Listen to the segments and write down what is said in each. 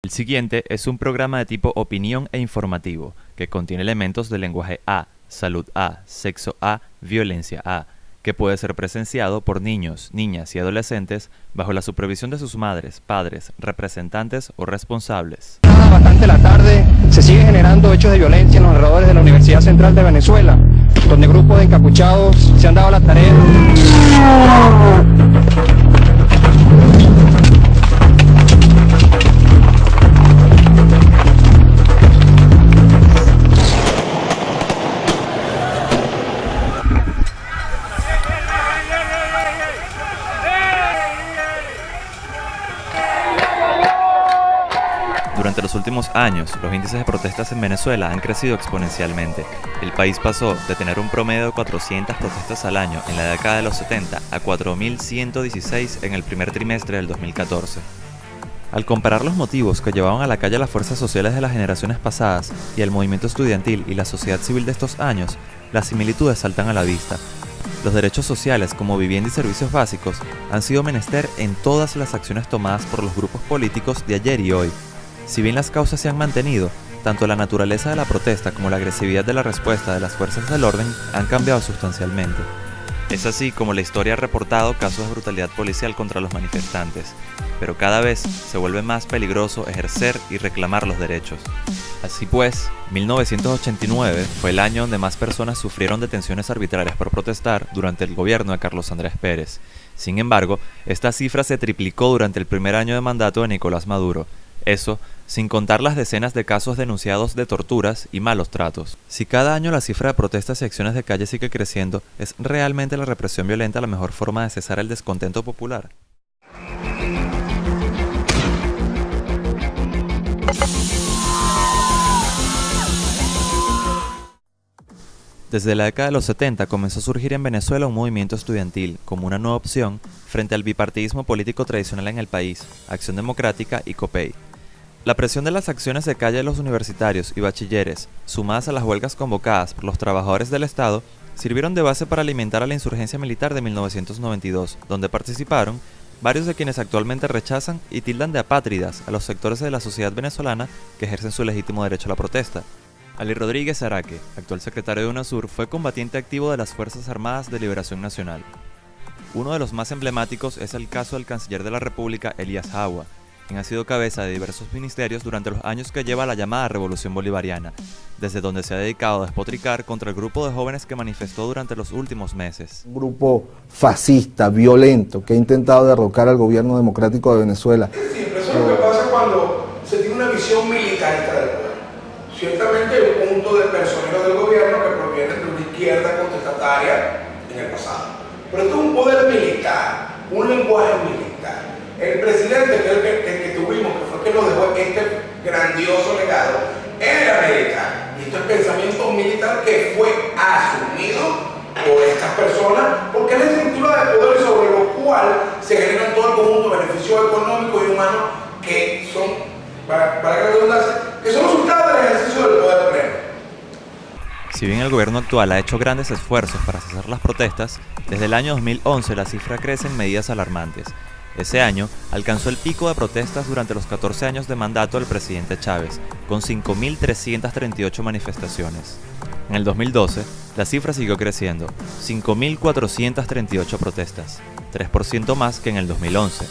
El siguiente es un programa de tipo opinión e informativo, que contiene elementos de lenguaje A, salud A, sexo A, violencia A, que puede ser presenciado por niños, niñas y adolescentes bajo la supervisión de sus madres, padres, representantes o responsables. Bastante la tarde se siguen generando hechos de violencia en los alrededores de la Universidad Central de Venezuela, donde grupos de encapuchados se han dado la tarea. Durante los últimos años, los índices de protestas en Venezuela han crecido exponencialmente. El país pasó de tener un promedio de 400 protestas al año en la década de los 70 a 4.116 en el primer trimestre del 2014. Al comparar los motivos que llevaban a la calle a las fuerzas sociales de las generaciones pasadas y el movimiento estudiantil y la sociedad civil de estos años, las similitudes saltan a la vista. Los derechos sociales como vivienda y servicios básicos han sido menester en todas las acciones tomadas por los grupos políticos de ayer y hoy. Si bien las causas se han mantenido, tanto la naturaleza de la protesta como la agresividad de la respuesta de las fuerzas del orden han cambiado sustancialmente. Es así como la historia ha reportado casos de brutalidad policial contra los manifestantes, pero cada vez se vuelve más peligroso ejercer y reclamar los derechos. Así pues, 1989 fue el año donde más personas sufrieron detenciones arbitrarias por protestar durante el gobierno de Carlos Andrés Pérez. Sin embargo, esta cifra se triplicó durante el primer año de mandato de Nicolás Maduro. Eso, sin contar las decenas de casos denunciados de torturas y malos tratos. Si cada año la cifra de protestas y acciones de calle sigue creciendo, ¿es realmente la represión violenta la mejor forma de cesar el descontento popular? Desde la década de los 70 comenzó a surgir en Venezuela un movimiento estudiantil como una nueva opción frente al bipartidismo político tradicional en el país, Acción Democrática y COPEI. La presión de las acciones de calle de los universitarios y bachilleres, sumadas a las huelgas convocadas por los trabajadores del Estado, sirvieron de base para alimentar a la insurgencia militar de 1992, donde participaron varios de quienes actualmente rechazan y tildan de apátridas a los sectores de la sociedad venezolana que ejercen su legítimo derecho a la protesta. Ali Rodríguez Araque, actual secretario de UNASUR, fue combatiente activo de las Fuerzas Armadas de Liberación Nacional. Uno de los más emblemáticos es el caso del canciller de la República, Elías Jagua, quien ha sido cabeza de diversos ministerios durante los años que lleva la llamada Revolución Bolivariana, desde donde se ha dedicado a despotricar contra el grupo de jóvenes que manifestó durante los últimos meses. Un grupo fascista, violento, que ha intentado derrocar al gobierno democrático de Venezuela. Sí, pero eso es lo que pasa cuando se tiene una visión militarista del poder. Ciertamente hay un punto de personeros del gobierno que provienen de una izquierda contestataria en el pasado. Pero esto es un poder militar, un lenguaje militar. El presidente que tuvimos, que fue el que nos dejó este grandioso legado, era militar. Y esto es pensamiento militar que fue asumido por estas personas, porque es la estructura de poder sobre lo cual se generan todo el conjunto de beneficios económicos y humanos que son, para la redundancia, que son resultados del ejercicio del poder pleno. Si bien el gobierno actual ha hecho grandes esfuerzos para cesar las protestas, desde el año 2011 la cifra crece en medidas alarmantes. Ese año alcanzó el pico de protestas durante los 14 años de mandato del presidente Chávez, con 5.338 manifestaciones. En el 2012, la cifra siguió creciendo, 5.438 protestas, 3% más que en el 2011.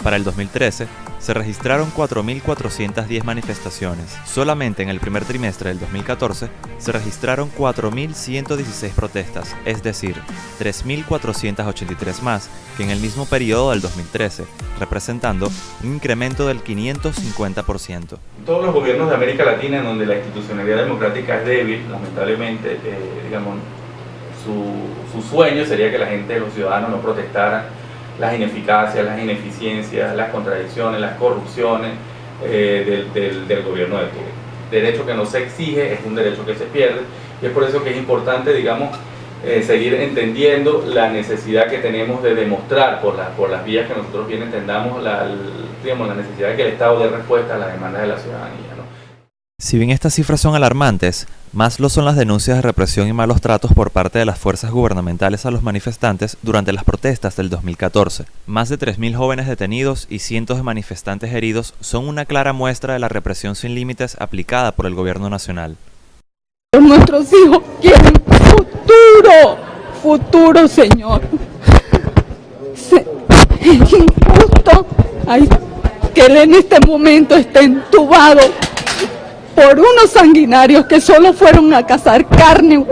Para el 2013, se registraron 4.410 manifestaciones. Solamente en el primer trimestre del 2014 se registraron 4.116 protestas, es decir, 3.483 más que en el mismo periodo del 2013, representando un incremento del 550%. Todos los gobiernos de América Latina en donde la institucionalidad democrática es débil, lamentablemente, su sueño sería que la gente, los ciudadanos, no protestaran las ineficacias, las ineficiencias, las contradicciones, las corrupciones del gobierno de turno. Derecho que no se exige es un derecho que se pierde, y es por eso que es importante, seguir entendiendo la necesidad que tenemos de demostrar por las vías que nosotros bien entendamos la necesidad de que el Estado dé respuesta a las demandas de la ciudadanía, ¿no? Si bien estas cifras son alarmantes, Más lo son las denuncias de represión y malos tratos por parte de las fuerzas gubernamentales a los manifestantes durante las protestas del 2014. Más de 3.000 jóvenes detenidos y cientos de manifestantes heridos son una clara muestra de la represión sin límites aplicada por el gobierno nacional. Nuestros hijos quieren futuro, Señor. Es injusto que él en este momento esté entubado por unos sanguinarios que solo fueron a cazar carne.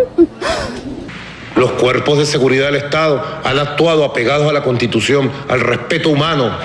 Los cuerpos de seguridad del Estado han actuado apegados a la Constitución, al respeto humano.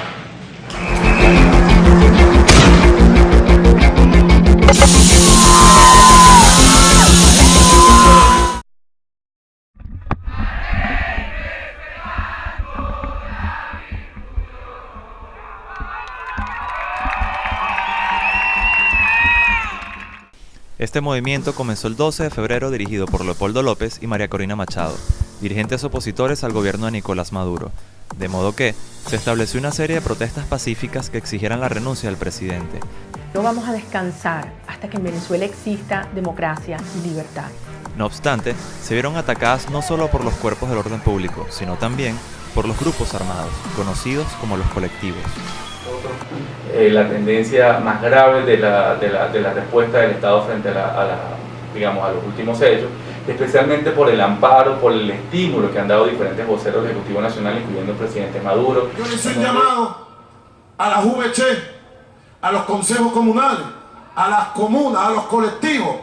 Este movimiento comenzó el 12 de febrero dirigido por Leopoldo López y María Corina Machado, dirigentes opositores al gobierno de Nicolás Maduro, de modo que se estableció una serie de protestas pacíficas que exigieran la renuncia del presidente. No vamos a descansar hasta que en Venezuela exista democracia y libertad. No obstante, se vieron atacadas no solo por los cuerpos del orden público, sino también por los grupos armados, conocidos como los colectivos. La tendencia más grave de la respuesta del Estado frente a los últimos hechos, especialmente por el amparo, por el estímulo que han dado diferentes voceros del Ejecutivo Nacional, incluyendo el presidente Maduro. Yo le hice un llamado a la VC, a los consejos comunales, a las comunas, a los colectivos,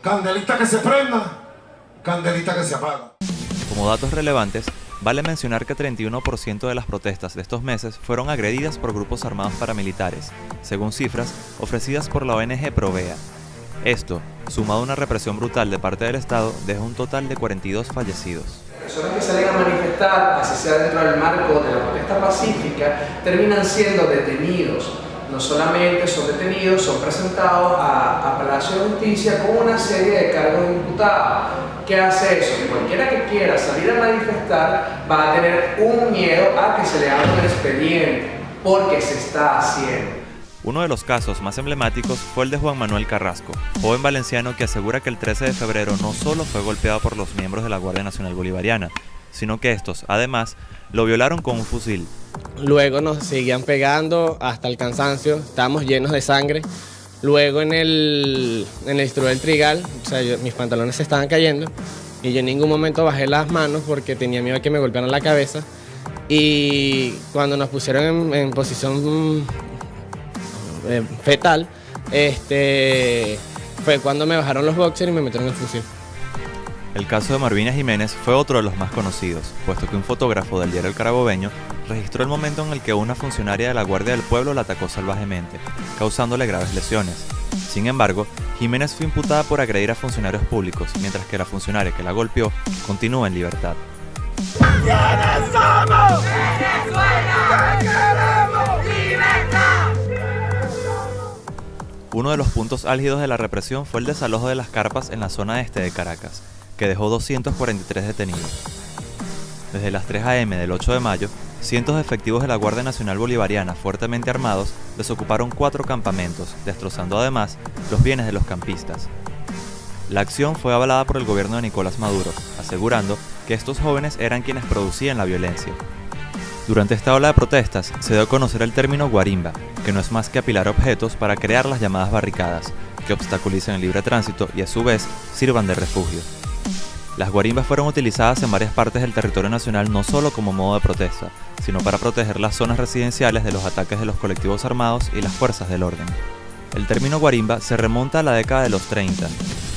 candelita que se prenda, candelita que se apaga. Como datos relevantes, vale mencionar que 31% de las protestas de estos meses fueron agredidas por grupos armados paramilitares, según cifras ofrecidas por la ONG Provea. Esto, sumado a una represión brutal de parte del Estado, deja un total de 42 fallecidos. Personas que salen a manifestar, así sea dentro del marco de la protesta pacífica, terminan siendo detenidos. No solamente son detenidos, son presentados a Palacio de Justicia con una serie de cargos imputados. ¿Qué hace eso? Que cualquiera que quiera salir a manifestar va a tener un miedo a que se le abra un expediente, porque se está haciendo. Uno de los casos más emblemáticos fue el de Juan Manuel Carrasco, joven valenciano que asegura que el 13 de febrero no solo fue golpeado por los miembros de la Guardia Nacional Bolivariana, sino que estos, además, lo violaron con un fusil. Luego nos seguían pegando hasta el cansancio, estábamos llenos de sangre. Luego en el distrito del Trigal, mis pantalones se estaban cayendo y yo en ningún momento bajé las manos porque tenía miedo de que me golpearan la cabeza. Y cuando nos pusieron en posición fetal, fue cuando me bajaron los boxers y me metieron el fusil. El caso de Marvina Jiménez fue otro de los más conocidos, puesto que un fotógrafo del diario El Carabobeño registró el momento en el que una funcionaria de la Guardia del Pueblo la atacó salvajemente, causándole graves lesiones. Sin embargo, Jiménez fue imputada por agredir a funcionarios públicos, mientras que la funcionaria que la golpeó continúa en libertad. ¿Quiénes somos? Venezuela, queremos libertad. Uno de los puntos álgidos de la represión fue el desalojo de las carpas en la zona este de Caracas, que dejó 243 detenidos. Desde las 3 a.m. del 8 de mayo, cientos de efectivos de la Guardia Nacional Bolivariana fuertemente armados desocuparon 4 campamentos, destrozando además los bienes de los campistas. La acción fue avalada por el gobierno de Nicolás Maduro, asegurando que estos jóvenes eran quienes producían la violencia. Durante esta ola de protestas se dio a conocer el término guarimba, que no es más que apilar objetos para crear las llamadas barricadas, que obstaculicen el libre tránsito y a su vez sirvan de refugio. Las guarimbas fueron utilizadas en varias partes del territorio nacional no solo como modo de protesta, sino para proteger las zonas residenciales de los ataques de los colectivos armados y las fuerzas del orden. El término guarimba se remonta a la década de los 30,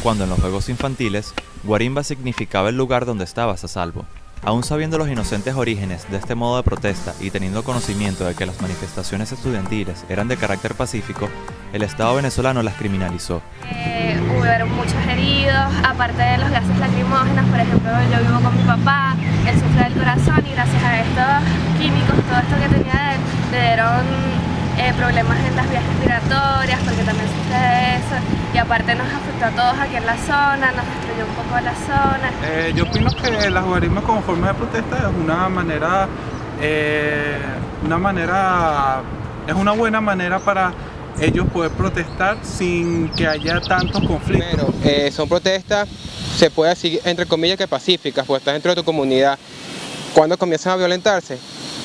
cuando en los juegos infantiles, guarimba significaba el lugar donde estabas a salvo. Aún sabiendo los inocentes orígenes de este modo de protesta y teniendo conocimiento de que las manifestaciones estudiantiles eran de carácter pacífico, el Estado venezolano las criminalizó. Hubieron muchos heridos, aparte de los gases lacrimógenos, por ejemplo, yo vivo con mi papá, él sufre del corazón y gracias a estos químicos, todo esto que tenía él, le dieron problemas en las vías respiratorias, porque también sufre de eso, y aparte nos afectó a todos aquí en la zona, nos destruyó un poco la zona. Yo opino que las guarimbas como forma de protesta es una buena manera para ellos poder protestar sin que haya tantos conflictos? Bueno, son protestas, se puede decir entre comillas que pacíficas, pues estás dentro de tu comunidad. ¿Cuándo comienzan a violentarse?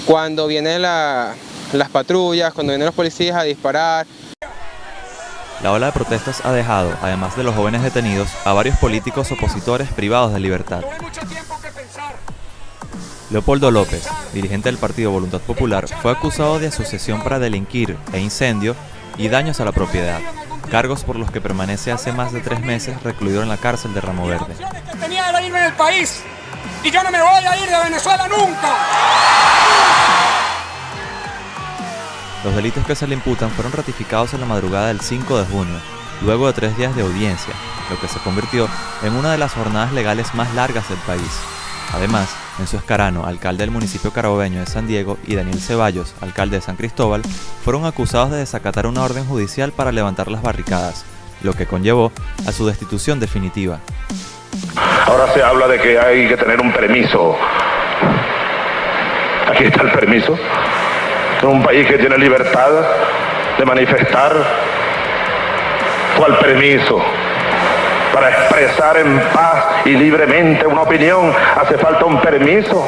Cuando vienen las patrullas, cuando vienen los policías a disparar. La ola de protestas ha dejado, además de los jóvenes detenidos, a varios políticos opositores privados de libertad. Leopoldo López, dirigente del Partido Voluntad Popular, fue acusado de asociación para delinquir e incendio y daños a la propiedad, cargos por los que permanece hace más de 3 meses recluido en la cárcel de Ramo Verde. Tenía de irme del país y yo no me voy a ir de Venezuela nunca. Los delitos que se le imputan fueron ratificados en la madrugada del 5 de junio, luego de 3 días de audiencia, lo que se convirtió en una de las jornadas legales más largas del país. Además, Enzo Escarano, alcalde del municipio carabobeño de San Diego, y Daniel Ceballos, alcalde de San Cristóbal, fueron acusados de desacatar una orden judicial para levantar las barricadas, lo que conllevó a su destitución definitiva. Ahora se habla de que hay que tener un permiso. Aquí está el permiso. Es un país que tiene libertad de manifestar. ¿Cuál permiso? Para expresar en paz y libremente una opinión hace falta un permiso.